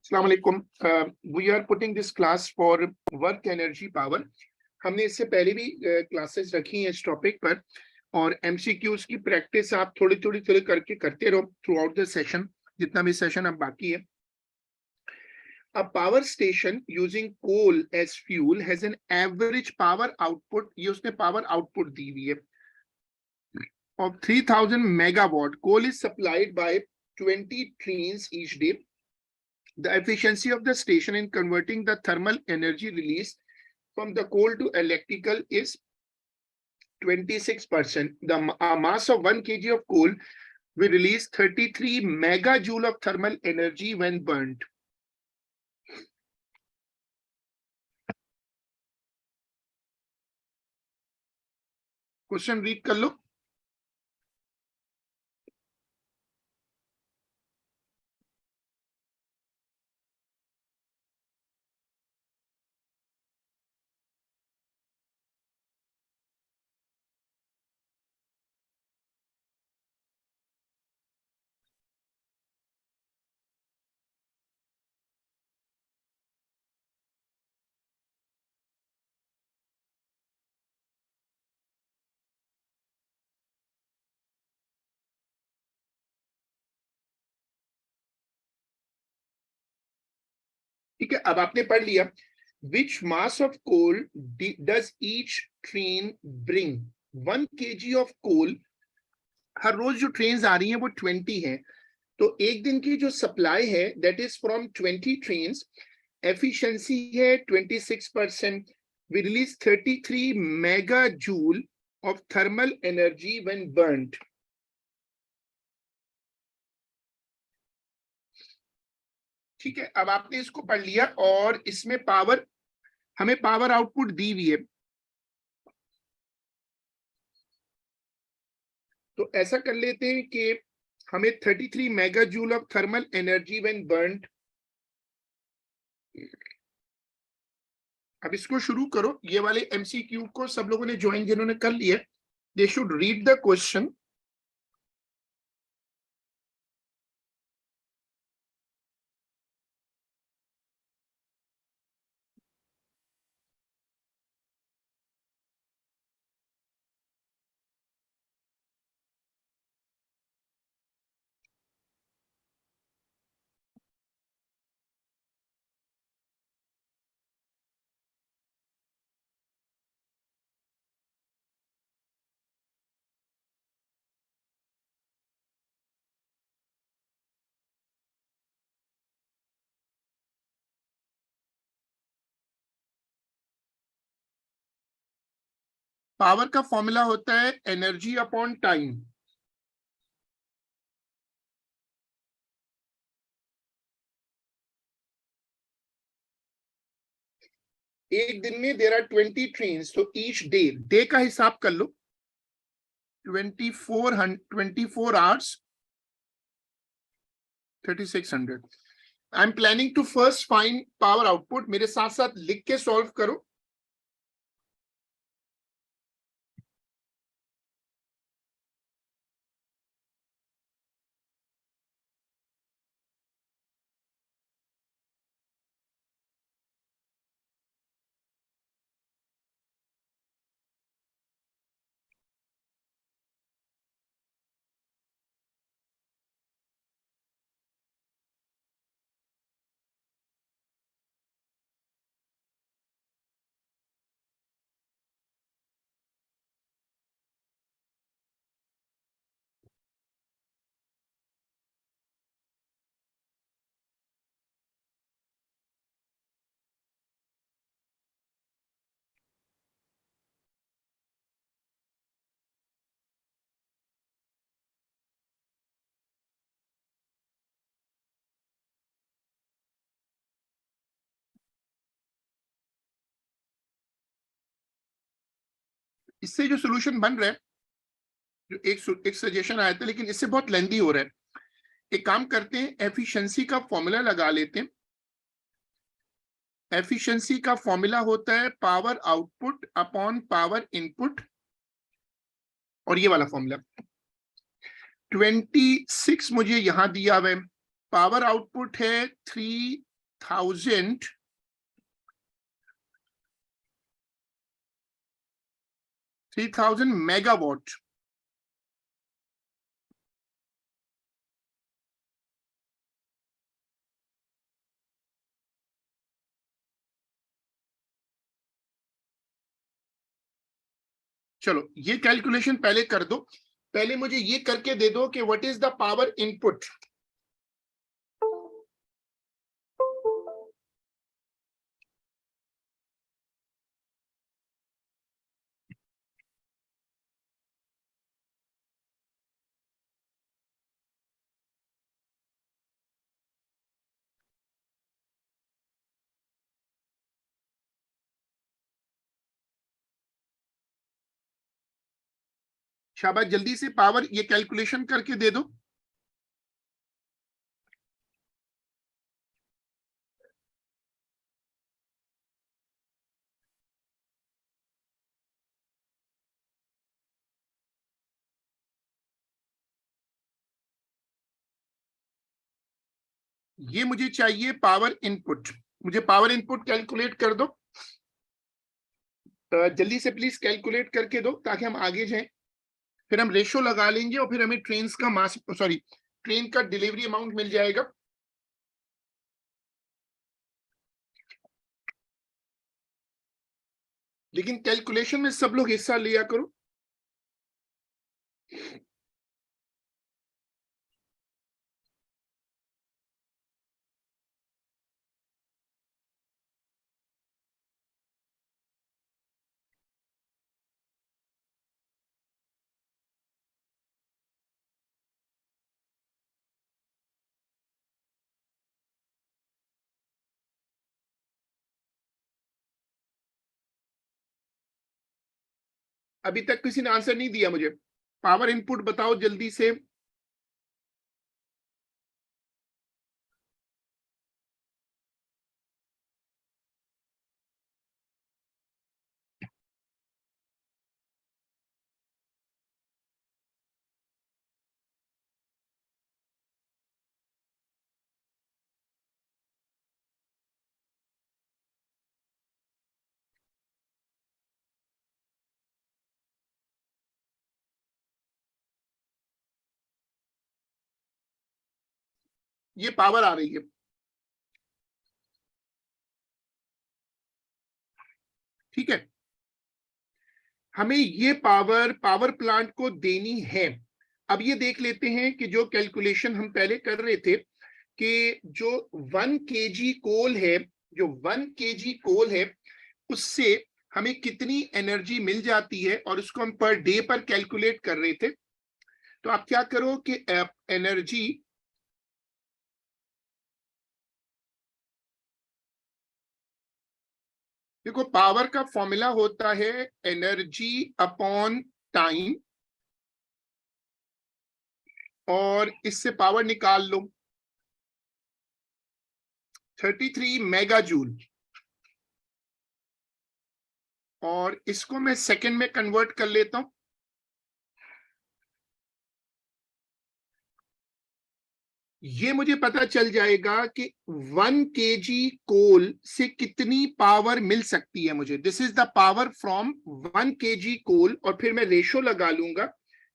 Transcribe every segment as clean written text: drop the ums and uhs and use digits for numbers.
Assalamu alaikum. We are putting this class for work energy power. हमने इससे पहले भी क्लासेस रखी हैं इस टॉपिक पर और एमसीक्यूज की प्रैक्टिस आप थोड़ी थोड़ी करके करते रहो थ्रू आउट द सेशन, जितना भी सेशन अब बाकी है. A power station using coal as fuel has an average power output. ये उसने power output दी हुई है of 3000 megawatt. Coal is supplied by 20 trains each day. The efficiency of the station in converting the thermal energy released from the coal to electrical is 26%. The mass of 1 kg of coal will release 33 megajoule of thermal energy when burnt. Question read कर लो. ठीक है, अब आपने पढ़ लिया. Which mass of coal does each train bring? 1 kg of coal. हर रोज जो trains आ रही हैं वो 20 हैं, तो एक दिन की जो सप्लाई है that is from 20 trains. Efficiency है 26%. We release 33 megajoule of thermal energy when burnt. ठीक है, अब आपने इसको पढ़ लिया और इसमें पावर, हमें पावर आउटपुट दी हुई है. तो ऐसा कर लेते हैं कि हमें 33 megajoule of thermal energy when burned. अब इसको शुरू करो. ये वाले एमसीक्यू को सब लोगों ने ज्वाइन जिन्होंने कर लिया, they should read the question. Power का फॉर्मूला होता है एनर्जी अपॉन टाइम. एक दिन में देयर आर 20 ट्रेन्स, तो ईच डे का हिसाब कर लो. 24 hours 3600. I am planning to first find power output. मेरे साथ साथ लिख के सॉल्व करो. इससे जो सॉल्यूशन बन रहा है, जो एक सजेशन आया था, लेकिन इससे बहुत लेंदी हो रहा है. एक काम करते हैं, एफिशिएंसी का फॉर्मूला लगा लेते हैं. एफिशिएंसी का फॉर्मूला होता है power output upon power input, और ये वाला फॉर्मूला 26 मुझे यहां दिया हुआ है. पावर आउटपुट है 3 3000 मेगावाट। चलो ये कैलकुलेशन पहले कर दो, पहले मुझे ये करके दे दो कि what is the power input. शाबाश, जल्दी से पावर ये कैलकुलेशन करके दे दो। ये मुझे चाहिए पावर इनपुट, मुझे पावर इनपुट कैलकुलेट कर दो। जल्दी से प्लीज कैलकुलेट करके दो ताकि हम आगे जाएं। फिर हम रेशो लगा लेंगे और फिर हमें ट्रेन का डिलीवरी अमाउंट मिल जाएगा। लेकिन कैलकुलेशन में सब लोग हिस्सा लिया करो। अभी तक किसी ने आंसर नहीं दिया मुझे। पावर इनपुट बताओ जल्दी से। ये पावर आ रही है, ठीक है। हमें ये पावर प्लांट को देनी है। अब ये देख लेते हैं कि जो कैलकुलेशन हम पहले कर रहे थे कि जो 1 kg कोल है, जो 1 kg कोल है उससे हमें कितनी एनर्जी मिल जाती है और उसको हम पर डे पर कैलकुलेट कर रहे थे। तो आप क्या करो कि एनर्जी, देखो पावर का फॉर्मूला होता है एनर्जी अपॉन टाइम, और इससे पावर निकाल लो 33 मेगा जूल, और इसको मैं सेकंड में कन्वर्ट कर लेता हूं। ये मुझे पता चल जाएगा कि 1 kg कोल से कितनी पावर मिल सकती है मुझे। This is the power from 1 kg कोल, और फिर मैं रेशो लगा लूंगा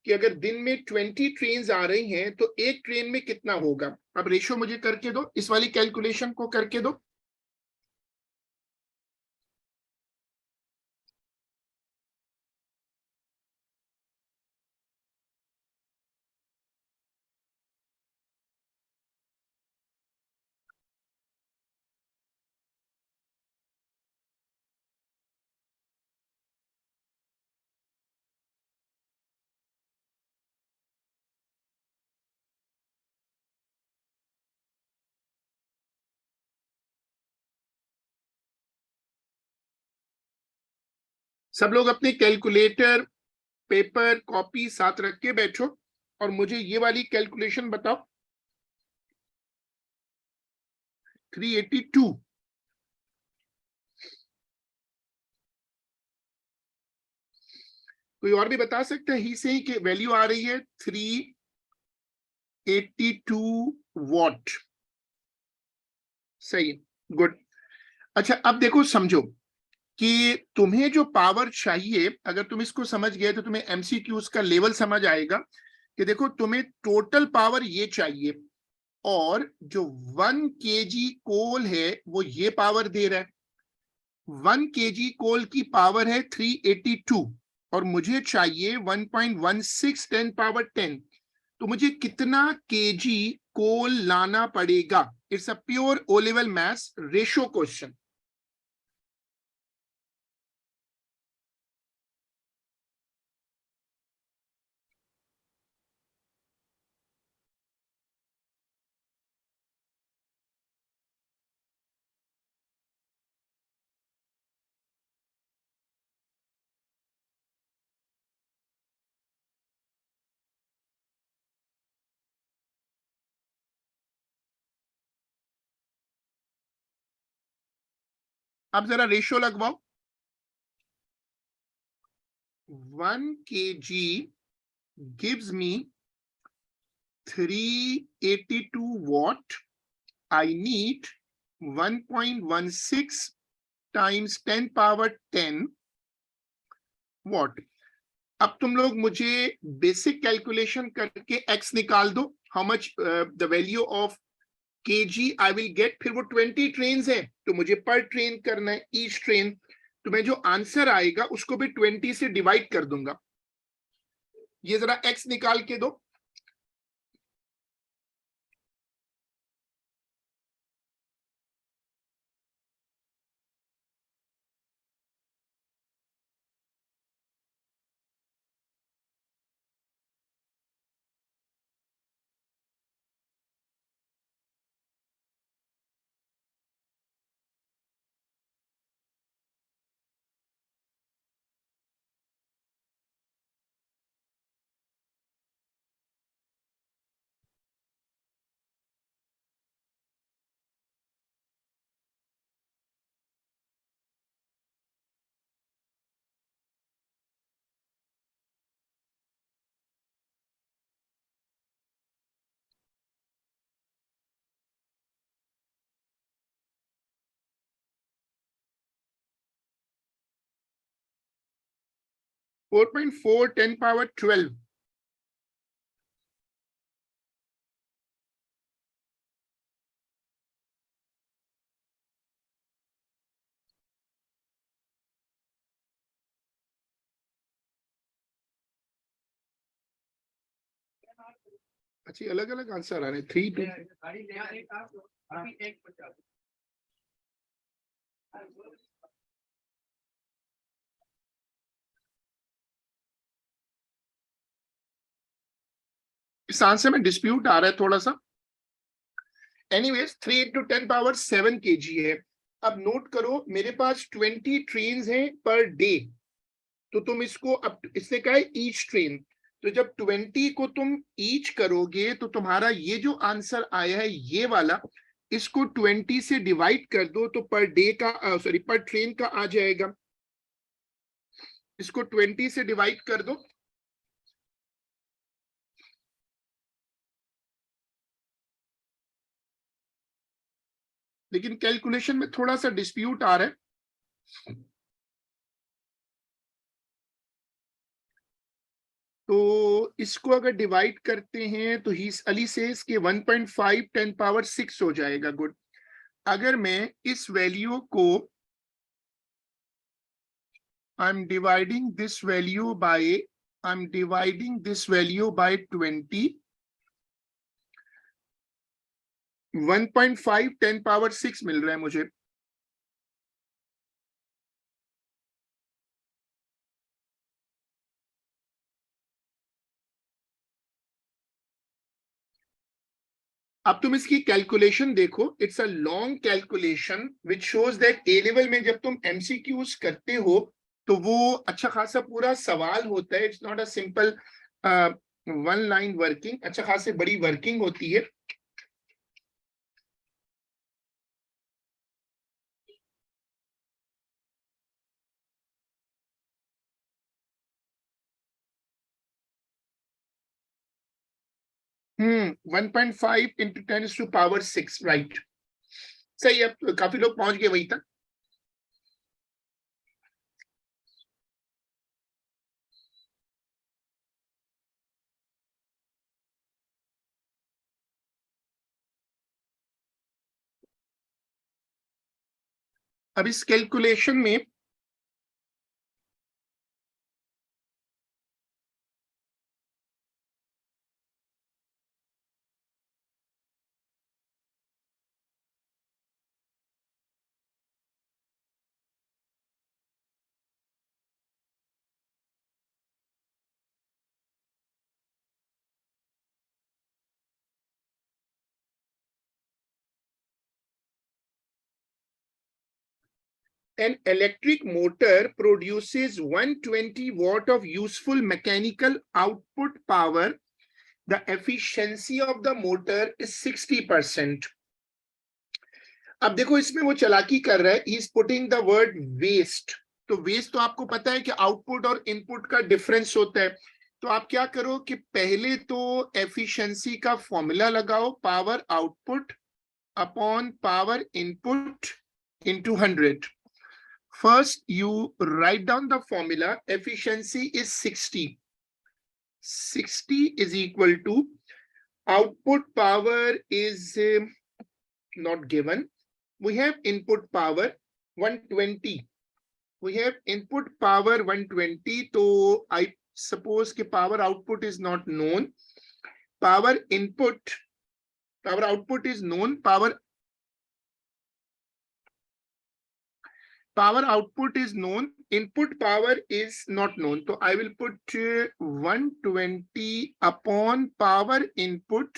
कि अगर दिन में 20 ट्रेन आ रही हैं तो एक ट्रेन में कितना होगा। अब रेशो मुझे करके दो, इस वाली कैलकुलेशन को करके दो। सब लोग अपने कैलकुलेटर, पेपर, कॉपी साथ रख के बैठो और मुझे ये वाली कैलकुलेशन बताओ। 382। कोई और भी बता सकता है ही से ही कि वैल्यू आ रही है 382 वॉट। सही। गुड। अच्छा, अब देखो, समझो कि तुम्हें जो पावर चाहिए, अगर तुम इसको समझ गए तो तुम्हें एमसीक्यूज का लेवल समझ आएगा कि देखो तुम्हें टोटल पावर ये चाहिए, और जो 1 kg कोल है वो ये पावर दे रहा है। 1 kg कोल की पावर है 382, और मुझे चाहिए 1.16 10 पावर 10। तो मुझे कितना केजी कोल लाना पड़ेगा? It's a pure O level maths ratio question. अब जरा रेशो लगवाओ। 1 kg gives me 382 watt. I need 1.16 times 10 power 10 watt. अब तुम लोग मुझे बेसिक कैलकुलेशन करके x निकाल दो, how much the value of kg I will get. फिर वो 20 ट्रेन है तो मुझे पर ट्रेन करना है, ईच ट्रेन। तो मैं जो आंसर आएगा उसको भी 20 से डिवाइड कर दूंगा। ये जरा x निकाल के दो। Four point four 10 power 12। अच्छी अलग अलग आंसर आ रहे, 3 2। इस आंसर में डिस्प्यूट आ रहा है थोड़ा सा। एनीवेज 3 into 10 पावर 7 kg है। अब नोट करो, मेरे पास 20 ट्रेन हैं पर डे। तो तुम इसको, अब इससे क्या है, ईच ट्रेन। तो जब 20 को तुम ईच करोगे तो तुम्हारा ये जो आंसर आया है ये वाला, इसको 20 से डिवाइड कर दो तो पर डे का, सॉरी, पर ट्रेन का आ जाएगा। इसको 20 से डिवाइड कर दो। लेकिन कैलकुलेशन में थोड़ा सा डिस्प्यूट आ रहा है। तो इसको अगर डिवाइड करते हैं तो ही अली सेज के 1.5 10 पावर 6 हो जाएगा। गुड। अगर मैं इस वैल्यू को, I am dividing this value by, I am dividing this value by 20, 1.5 10 power 6 मिल रहा है मुझे। अब तुम इसकी कैलकुलेशन देखो, it's a long calculation which shows that A level में जब तुम एमसीक्यूज करते हो तो वो अच्छा खासा पूरा सवाल होता है। It's not a simple one line working, अच्छा खासी बड़ी वर्किंग होती है। हम्म, 1.5 into 10 to power 6, राइट। सही है, काफी लोग पहुंच गए वहीं तक। अब इस कैलकुलेशन में an electric motor produces 120 watt of useful mechanical output power. The efficiency of the motor is 60%. अब देखो इसमें वो चालाकी कर रहा है, he is putting the word waste. तो वेस्ट तो आपको पता है कि आउटपुट और इनपुट का डिफरेंस होता है। तो आप क्या करो कि पहले तो एफिशिएंसी का फॉर्मूला लगाओ, power output upon power input into 100. First, you write down the formula. Efficiency is 60. 60 is equal to output power is not given. We have input power 120. We have input power 120. So I suppose the power output is not known. Power output is known. Power output is known, input power is not known. So I will put 120 upon power input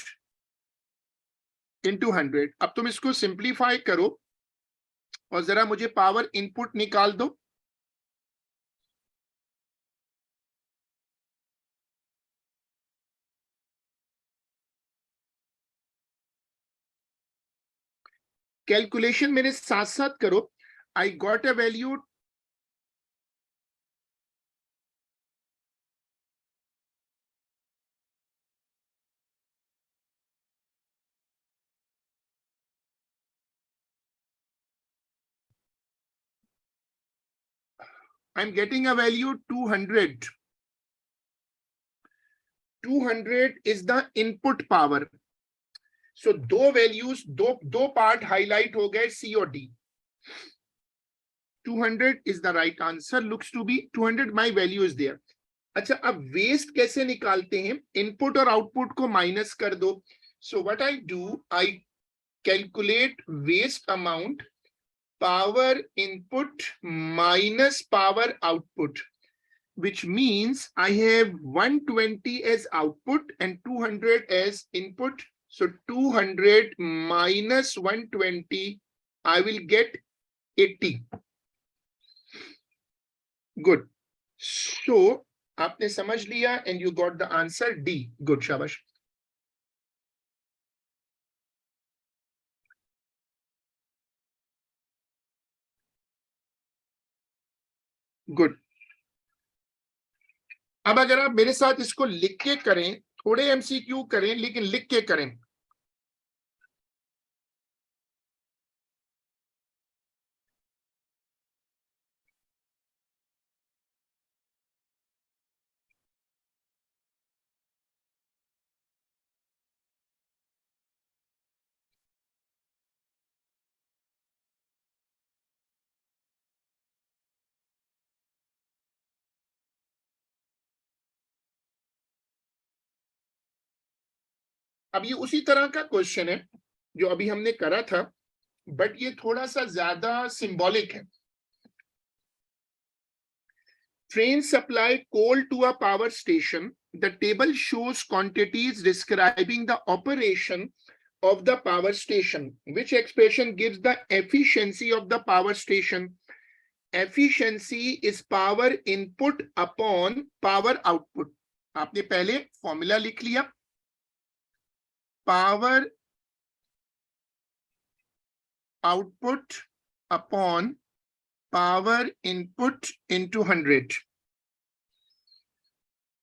into 100. अब तुम इसको simplify करो और जरा मुझे power input निकाल दो। Calculation मेरे साथ साथ करो। I got a value I'm getting a value 200. 200 is the input power. So दो values, दो part highlight हो गए C और D. 200 is the right answer. Looks to be 200. My value is there. अच्छा, अब वेस्ट कैसे निकालते हैं? इनपुट और आउटपुट को माइनस कर दो। So what I do, I calculate waste amount, power input minus power output, which means I have 120 as output and 200 as input. So 200 minus 120, I will get 80. Good. So आपने समझ लिया and you got the answer D. Good, शाबाश. Good. अब अगर आप मेरे साथ इसको लिख के करें, थोड़े एमसीक्यू करें लेकिन लिख के करें। अब ये उसी तरह का क्वेश्चन है जो अभी हमने करा था, बट ये थोड़ा सा ज्यादा सिंबॉलिक है। Train supply coal to a power station. The table shows quantities describing the operation of the power station. Which expression gives the efficiency of the power station? Efficiency is power input upon power output. आपने पहले formula लिख लिया, power output upon power input into 100।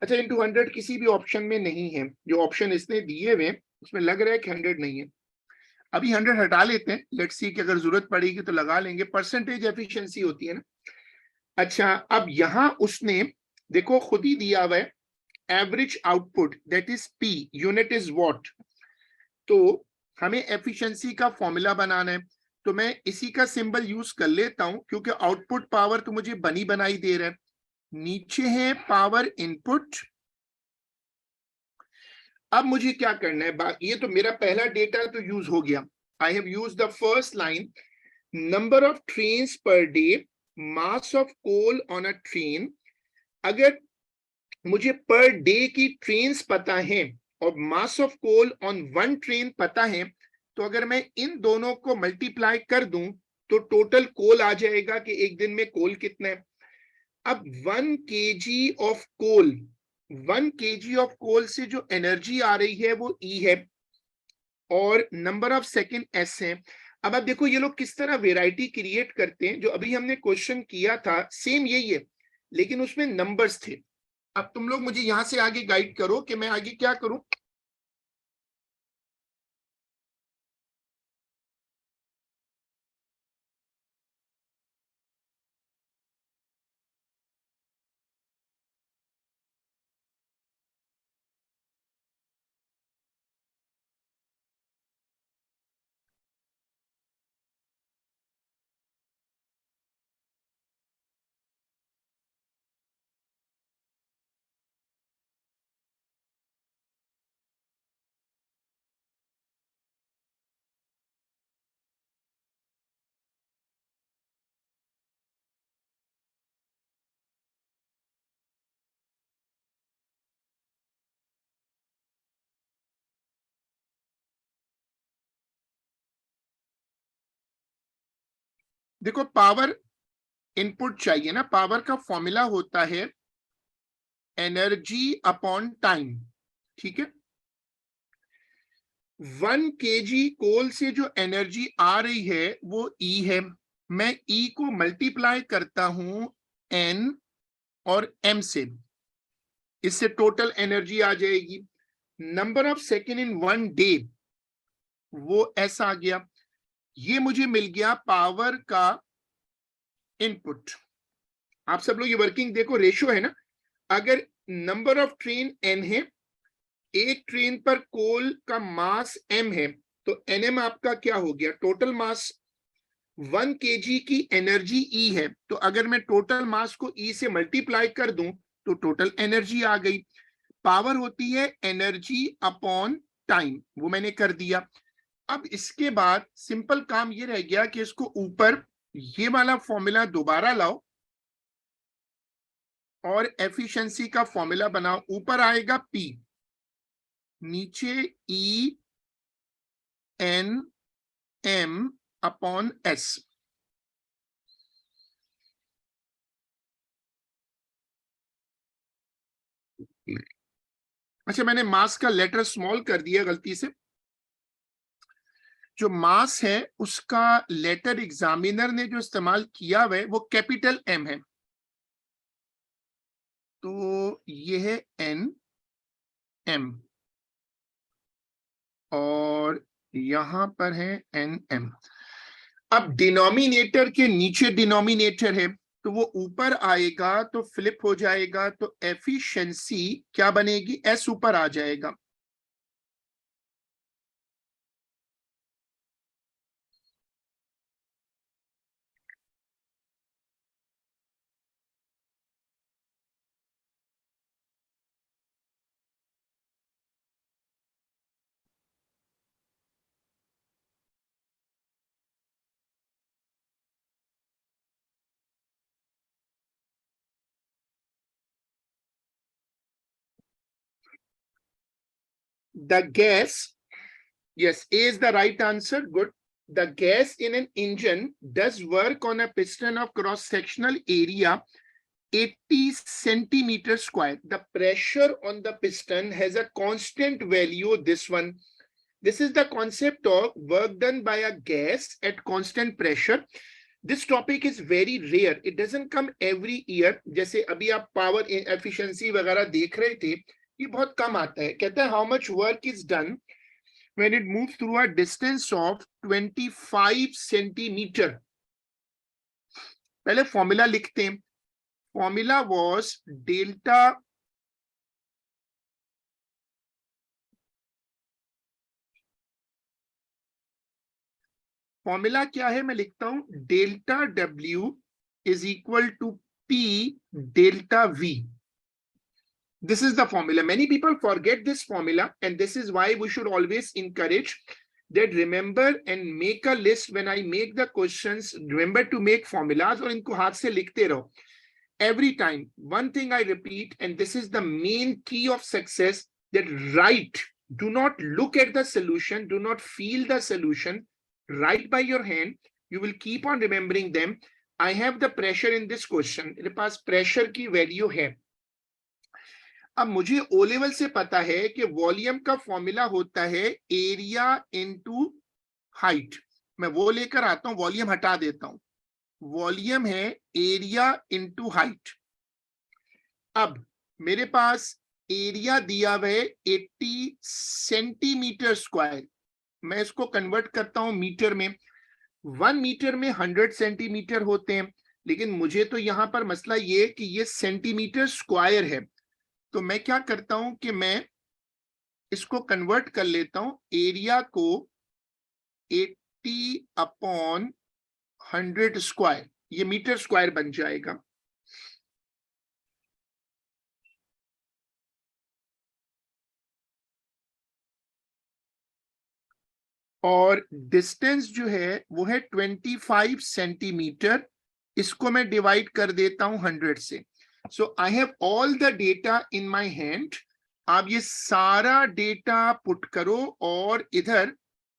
अच्छा, into 100 किसी भी option में नहीं है, जो ऑप्शन इसने दिए हुए उसमें लग रहा है कि 100 नहीं है। अभी 100 हटा लेते हैं, लेट्स सी कि अगर जरूरत पड़ेगी तो लगा लेंगे, परसेंटेज एफिशिएंसी होती है ना। अच्छा, अब यहां उसने देखो खुद ही दिया हुआ है average output that is P, unit is what. तो हमें एफिशिएंसी का फॉर्मूला बनाना है, तो मैं इसी का सिंबल यूज कर लेता हूं क्योंकि आउटपुट पावर तो मुझे बनी बनाई दे रहा है। नीचे है पावर इनपुट। अब मुझे क्या करना है, ये तो मेरा पहला डेटा तो यूज हो गया। I have use the first line, number of trains per day, mass of coal on a train. अगर मुझे पर डे की ट्रेन्स पता है और mass of coal on one train पता है, तो अगर मैं इन दोनों को मल्टीप्लाई कर दूं तो टोटल कोल आ जाएगा कि एक दिन में कोल कितना है। अब 1 kg of coal, 1 kg of coal से जो एनर्जी आ रही है वो ई है और नंबर ऑफ सेकेंड एस है। अब आप देखो ये लोग किस तरह वेराइटी क्रिएट करते हैं। जो अभी हमने क्वेश्चन किया था सेम यही है, लेकिन उसमें नंबर्स थे। अब तुम लोग मुझे यहां से आगे गाइड करो कि मैं आगे क्या करूं। देखो पावर इनपुट चाहिए ना, पावर का फॉर्मूला होता है एनर्जी अपॉन टाइम, ठीक है। 1 kg कोल से जो एनर्जी आ रही है वो ई है। मैं ई को मल्टीप्लाई करता हूं एन और एम से, इससे टोटल एनर्जी आ जाएगी। Number of second in one day वो एस आ गया। ये मुझे मिल गया पावर का इनपुट। आप सब लोग ये वर्किंग देखो, रेशियो है ना। अगर नंबर ऑफ ट्रेन एन है, एक ट्रेन पर कोल का मास एम है, तो एनएम आपका क्या हो गया, टोटल मास। 1 kg की एनर्जी ई है, तो अगर मैं टोटल मास को ई से मल्टीप्लाई कर दूं तो टोटल एनर्जी आ गई। पावर होती है एनर्जी अपॉन टाइम, वो मैंने कर दिया। अब इसके बाद सिंपल काम ये रह गया कि इसको ऊपर ये वाला फॉर्मूला दोबारा लाओ और एफिशिएंसी का फॉर्मूला बनाओ। ऊपर आएगा पी, नीचे E N M upon S. अच्छा, मैंने मास का लेटर स्मॉल कर दिया गलती से। जो मास है उसका लेटर एग्जामिनर ने जो इस्तेमाल किया हुआ है वो कैपिटल एम है, तो ये है एन एम और यहां पर है एन एम। अब डिनोमिनेटर के नीचे डिनोमिनेटर है, तो वो ऊपर आएगा तो फ्लिप हो जाएगा, तो एफिशिएंसी क्या बनेगी, एस ऊपर आ जाएगा। The gas, yes, A is the right answer. Good. The gas in an engine does work on a piston of cross-sectional area 80 centimeter square. The pressure on the piston has a constant value, this one. This is the concept of work done by a gas at constant pressure. This topic is very rare. It doesn't come every year. जैसे अभी आप power efficiency वगैरह देख रहे थे, ये बहुत कम आता है। कहता है how much work is done when it moves through a distance of 25 centimeter. पहले फॉर्मूला लिखते हैं. फॉर्मूला was डेल्टा फॉर्मूला क्या है मैं लिखता हूं, delta W is equal to P delta V. This is the formula. Many people forget this formula, and this is why we should always encourage that remember and make a list. When I make the questions, remember to make formulas और इनको हाथ से लिखते रहो. Every time, one thing I repeat, and this is the main key of success, that write. Do not look at the solution. Do not feel the solution. Write by your hand. You will keep on remembering them. I have the pressure in this question. मेरे पास pressure की value है. अब मुझे O level से पता है कि volume का फॉर्मूला होता है एरिया इनटू हाइट. मैं वो लेकर आता हूं, वॉल्यूम हटा देता हूं. वॉल्यूम है एरिया इनटू हाइट. अब मेरे पास एरिया दिया हुआ है 80 सेंटीमीटर स्क्वायर. मैं इसको कन्वर्ट करता हूं मीटर में. 1 मीटर में 100 सेंटीमीटर होते हैं, लेकिन मुझे तो यहां पर मसला ये कि ये सेंटीमीटर स्क्वायर है. तो मैं क्या करता हूं कि मैं इसको कन्वर्ट कर लेता हूं. एरिया को 80 अपॉन 100 स्क्वायर, ये मीटर स्क्वायर बन जाएगा. और डिस्टेंस जो है वो है 25 सेंटीमीटर. इसको मैं डिवाइड कर देता हूं 100 से. So I have all the data in my hand. आप ये सारा डेटा पुट करो और इधर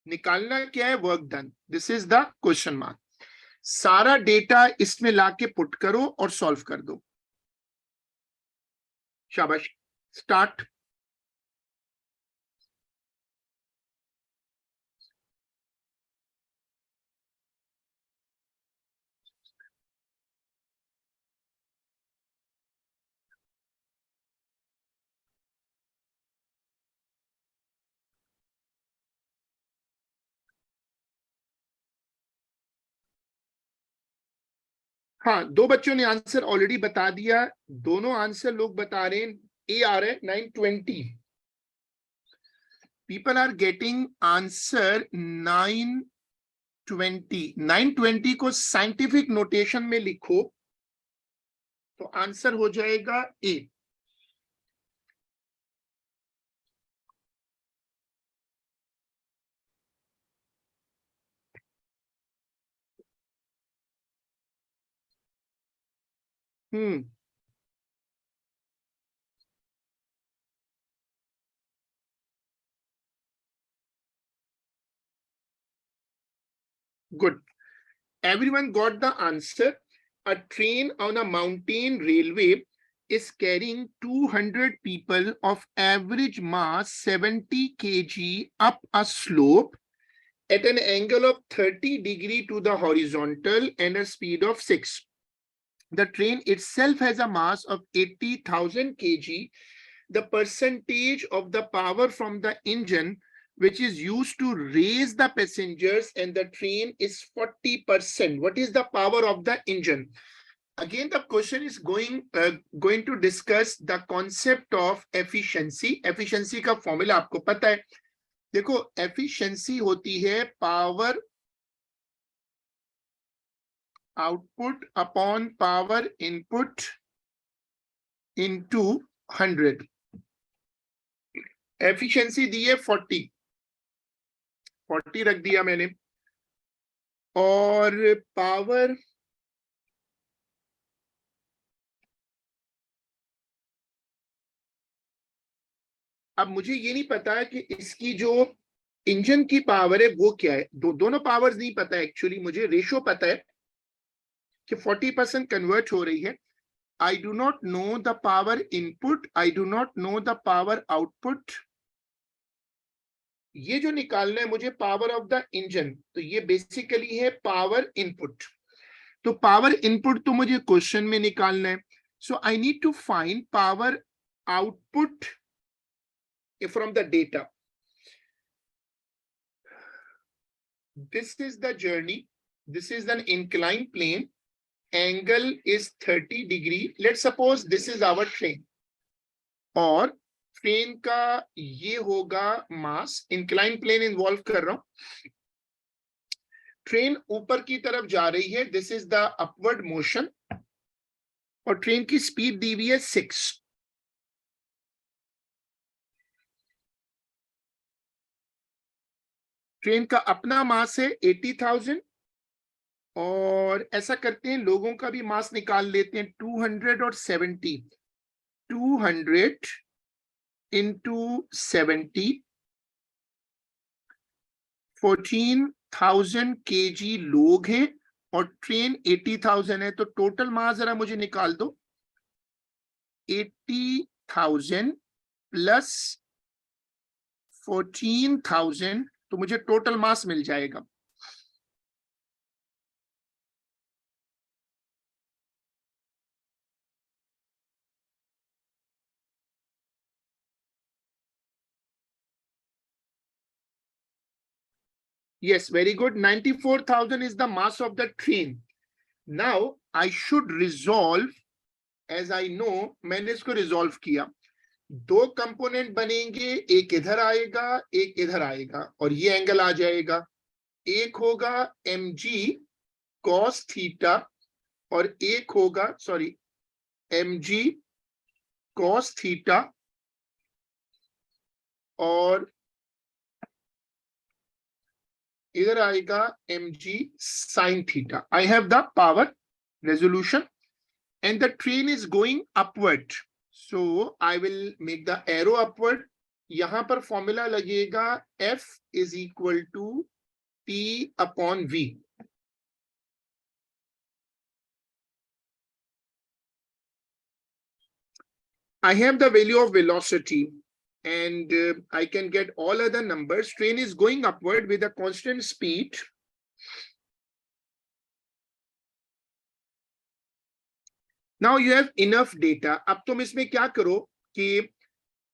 निकालना क्या है, work done. This is the question mark. सारा डेटा इसमें लाके पुट करो और सॉल्व कर दो. शाबाश, स्टार्ट. हाँ, 2 बच्चों ने आंसर ऑलरेडी बता दिया. दोनों आंसर लोग बता रहे हैं. ए आ रहा है 920. People are getting answer 920. 920 को साइंटिफिक नोटेशन में लिखो तो आंसर हो जाएगा ए. Good. Everyone got the answer. A train on a mountain railway is carrying 200 people of average mass 70 kg up a slope at an angle of 30 degree to the horizontal and a speed of 6. The train itself has a mass of 80,000 kg. The percentage of the power from the engine which is used to raise the passengers and the train is 40%. What is the power of the engine? Again, the question is going to discuss the concept of efficiency. Efficiency का formula आपको पता है. देखो, efficiency होती है power output upon power input into 100. Efficiency दी है 40 रख दिया मैंने. और पावर अब मुझे ये नहीं पता कि इसकी जो इंजन की पावर है वो क्या है. दोनों पावर्स नहीं पता है एक्चुअली. मुझे रेशो पता है कि 40% कन्वर्ट हो रही है. I do not know the power input. I do not know the power output. ये जो निकालना है मुझे पावर ऑफ द इंजन, तो ये बेसिकली है पावर इनपुट. तो पावर इनपुट तो मुझे क्वेश्चन में निकालना है. So I need to find power output from the data. this is the journey, this is an inclined plane, angle is 30 degree. Let's suppose this is our train, और train का ये होगा मास, incline plane involve कर रहा हूं, train ऊपर की तरफ जा रही है, this is the upward motion, और ट्रेन की स्पीड दी हुई है 6। ट्रेन का अपना मास है 80,000, और ऐसा करते हैं लोगों का भी मास निकाल लेते हैं, 200 और 70, 200 इंटू 70, 14,000 kg लोग हैं, और ट्रेन 80,000 है, तो टोटल मास जरा मुझे निकाल दो, 80,000 प्लस 14,000, तो मुझे टोटल मास मिल जाएगा। Yes, very good. 94,000 is the mass of the train. Now I should resolve, as I know, मैंने इसको resolve किया, दो कंपोनेंट बनेंगे, एक इधर आएगा एक इधर आएगा, और ये एंगल आ जाएगा, एक होगा mg cos थीटा और एक होगा mg cos थीटा और इधर आएगा mg sin theta. I have the power resolution and the train is going upward, so I will make the arrow upward. यहां पर फॉर्मूला लगेगा F is equal to P upon V. I have the value of velocity and I can get all other numbers. Train is going upward with a constant speed. Now you have enough data. अब तुम इसमें क्या करो कि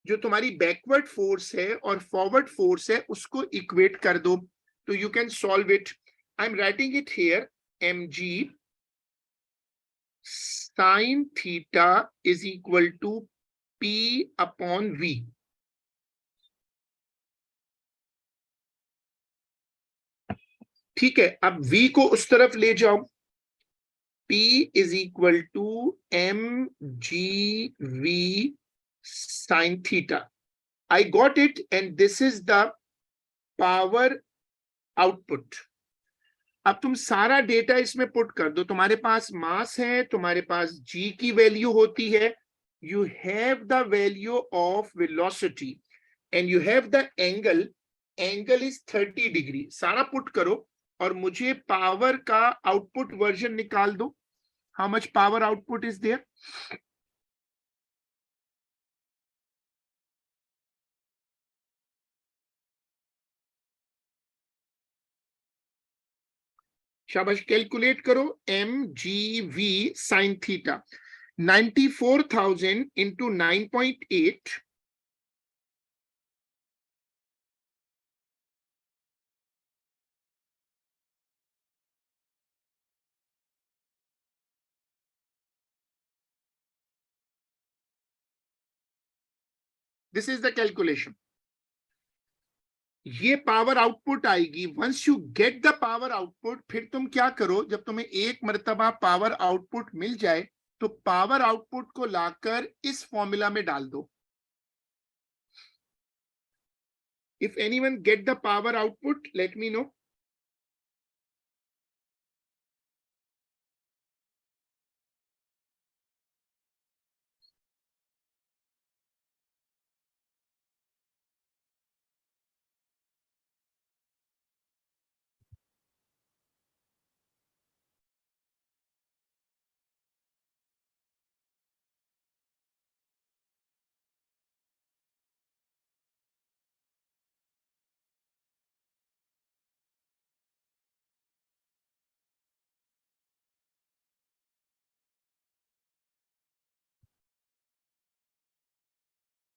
जो तुम्हारी backward force है और फॉरवर्ड फोर्स है उसको इक्वेट कर दो, तो you can solve it. I am writing it here, mg sin theta is equal to P upon V. ठीक है, अब V को उस तरफ ले जाओ, P is equal to mgv sin theta. I got it, and this is the power output. अब तुम सारा डेटा इसमें पुट कर दो, तुम्हारे पास मास है, तुम्हारे पास g की वैल्यू होती है, you have the value of velocity and you have the angle, angle is 30 degree. सारा पुट करो और मुझे पावर का आउटपुट वर्जन निकाल दो. How much power output is there? शाबाश, कैलकुलेट करो. mgv sin theta 94,000 into 9.8. This is the calculation. ये पावर आउटपुट आएगी. Once you get the power output, फिर तुम क्या करो, जब तुम्हें एक मर्तबा पावर आउटपुट मिल जाए तो पावर आउटपुट को लाकर इस फॉर्मूला में डाल दो. If anyone get the power output, let me know.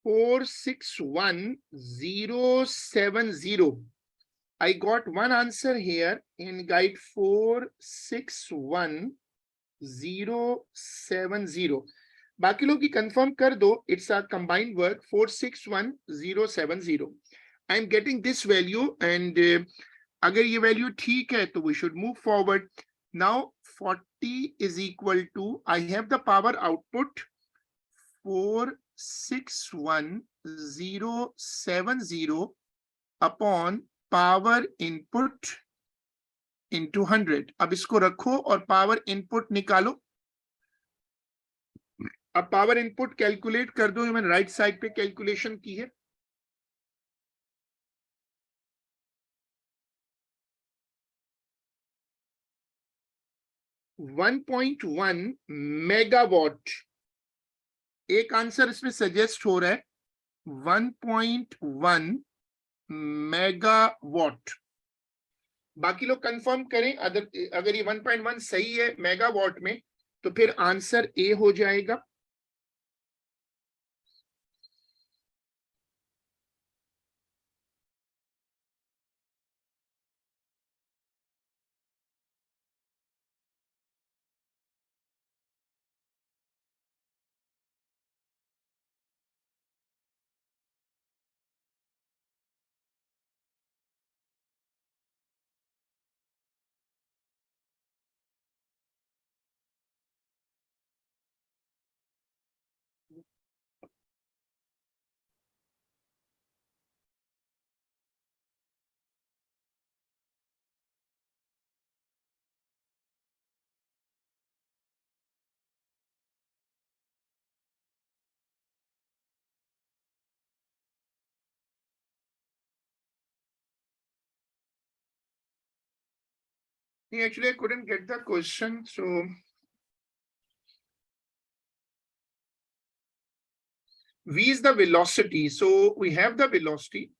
$461,070. I got one answer here in guide 461070. बाकी लोग की कंफर्म कर दो. It's a combined work 461070. I'm getting this value and अगर ये वैल्यू ठीक है तो we should move forward. Now 40 is equal to, I have the power output 461070 upon power input into 100. अब इसको रखो और पावर इनपुट निकालो. अब पावर इनपुट कैलकुलेट कर दो. मैंने राइट साइड पे कैलकुलेशन की है. 1.1 मेगावाट. एक आंसर इसमें सजेस्ट हो रहा है 1.1 मेगावाट. बाकी लोग कंफर्म करें. अगर ये 1.1 सही है मेगावाट में तो फिर आंसर ए हो जाएगा. Actually, I couldn't get the question, so V is the velocity. So we have the velocity.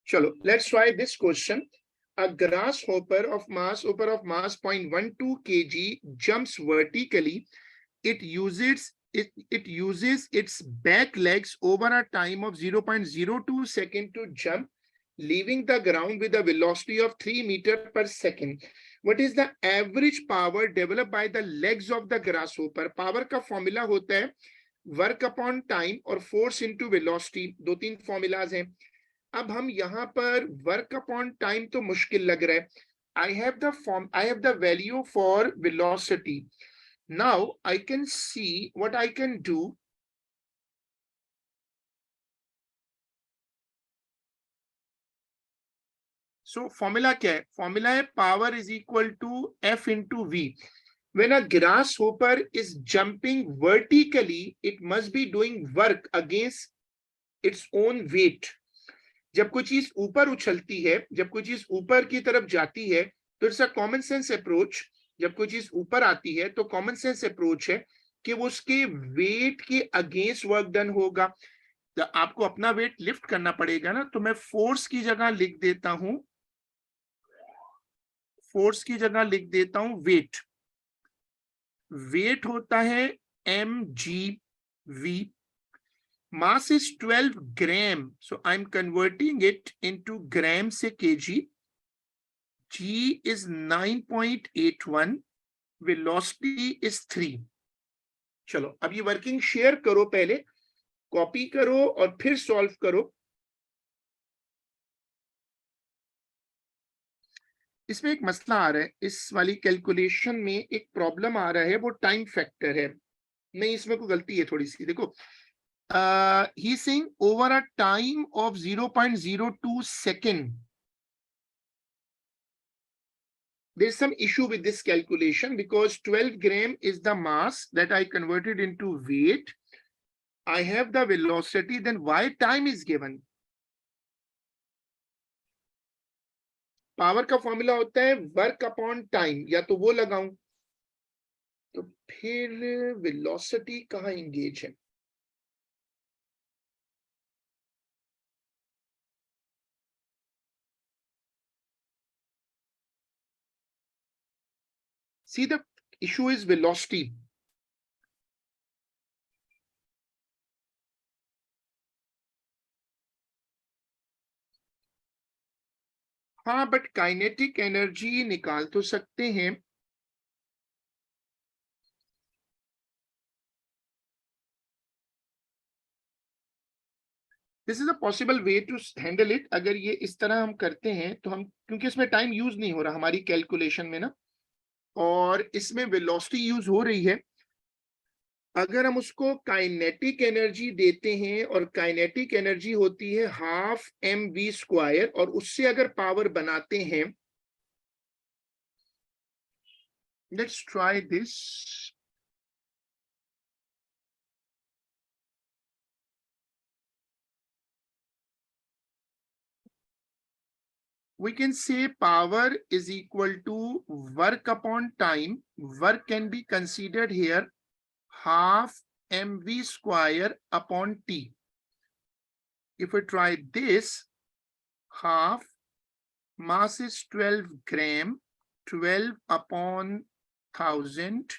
Chalo, let's try this question. A grasshopper of mass 0.12 kg jumps vertically. It uses its back legs over a time of 0.02 second to jump, leaving the ground with a velocity of 3 meters per second. What is the average power developed by the legs of the grasshopper? Power का formula होता है work upon time और force into velocity. 2-3 formulas हैं. अब हम यहाँ पर work upon time तो मुश्किल लग रहा है. I have the value for velocity. Now I can see what I can do. So formula क्या है? Formula है power is equal to F into V. When a grasshopper is jumping vertically, it must be doing work against its own weight. जब कोई चीज ऊपर उछलती है, जब कोई चीज ऊपर की तरफ जाती है, तो it's a common sense approach. जब कोई चीज ऊपर आती है तो कॉमन सेंस अप्रोच है कि वो उसके वेट के अगेंस्ट वर्क डन होगा. तो आपको अपना वेट लिफ्ट करना पड़ेगा ना. तो मैं फोर्स की जगह लिख देता हूं वेट. वेट होता है mgv. Mass is 12 gram, so I'm converting it into gram से kg. G is 9.81, velocity is 3. चलो अब ये वर्किंग शेयर करो, पहले कॉपी करो और फिर सॉल्व करो. इसमें एक मसला आ रहा है. इस वाली कैलकुलेशन में एक प्रॉब्लम आ रहा है, वो टाइम फैक्टर है. नहीं, इसमें कोई गलती है थोड़ी सी. देखो, he's saying over a time of 0.02 second. There's some issue with this calculation because 12 gram is the mass that I converted into weight. I have the velocity, then why time is given? Power का formula होता है work upon time. या तो वो लगाऊं तो फिर velocity कहाँ इंगेज है? See, the issue is velocity. हाँ, बट काइनेटिक एनर्जी निकाल तो सकते हैं। This is a possible way to handle it. अगर ये इस तरह हम करते हैं तो हम, क्योंकि इसमें टाइम यूज नहीं हो रहा हमारी कैलकुलेशन में ना, और इसमें वेलोसिटी यूज हो रही है। अगर हम उसको काइनेटिक एनर्जी देते हैं, और काइनेटिक एनर्जी होती है हाफ mv², और उससे अगर पावर बनाते हैं, let's try this. We can say power is equal to work upon time. Work can be considered here half mv² upon t. If we try this, half, mass is 12 gram, 12 upon 1000,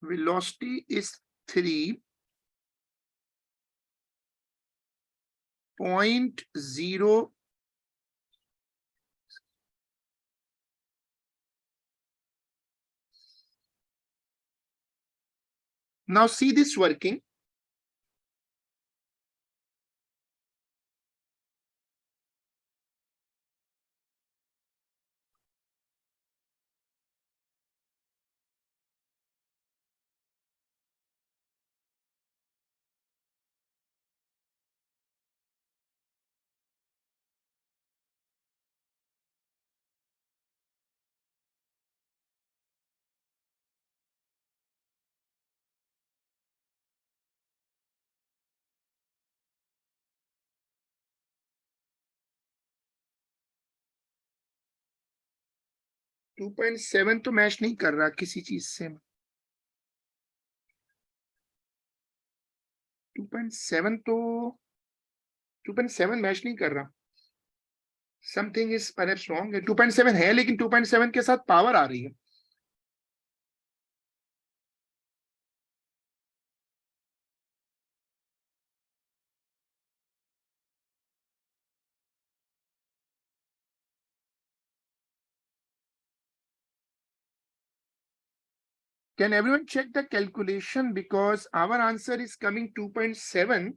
velocity is 3.0. Now see this working. To 2.7 तो match नहीं कर रहा किसी चीज से। 2.7 तो 2.7 match नहीं कर रहा। Something is perhaps wrong. 2.7 है, लेकिन 2.7 के साथ पावर आ रही है। Can everyone check the calculation, because our answer is coming 2.7.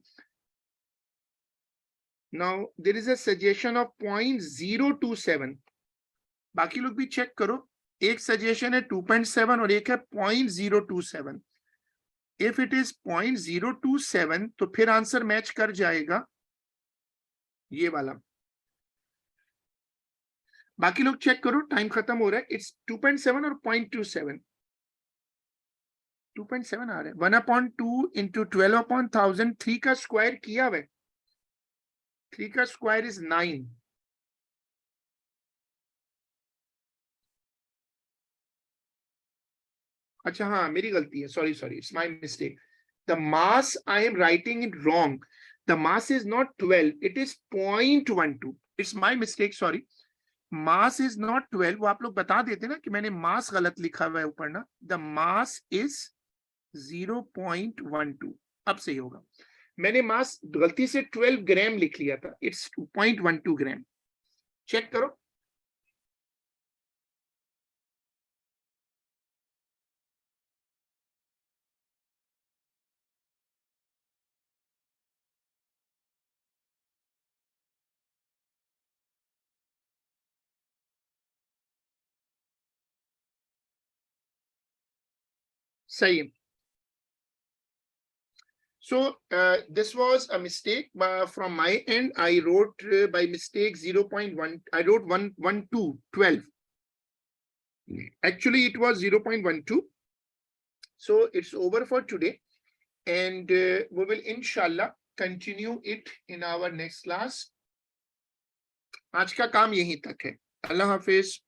Now there is a suggestion of 0.027. बाकी लोग भी चेक करो। एक सजेशन है 2.7 और एक है 0.027। इफ इट इज 0.027 तो फिर आंसर मैच कर जाएगा ये वाला। बाकी लोग चेक करो, टाइम खत्म हो रहा है। इट्स 2.7 और 0.27। 2.7 आ रहा है। 1/2 इंटू 12/1000, 3 का स्क्वायर किया हुआ है। 3 का स्क्वायर इज 9। अच्छा हाँ, मेरी गलती है, sorry sorry, it's my mistake. The mass, I am writing it wrong. The mass is not 12, it is 0.12। It's my mistake, sorry. Mass is not 12। वो आप लोग बता देते ना कि मैंने मास गलत लिखा हुआ है ऊपर ना। The mass is 0.12। अब सही होगा। मैंने मास गलती से 12 ग्राम लिख लिया था। It's 0.12 gram. चेक करो। सही है। So this was a mistake from my end. I wrote by mistake 0.1. I wrote 112. Actually, it was 0.12. So it's over for today, and we will inshallah continue it in our next class. आज का काम यहीं तक है। अल्लाह हाफिज।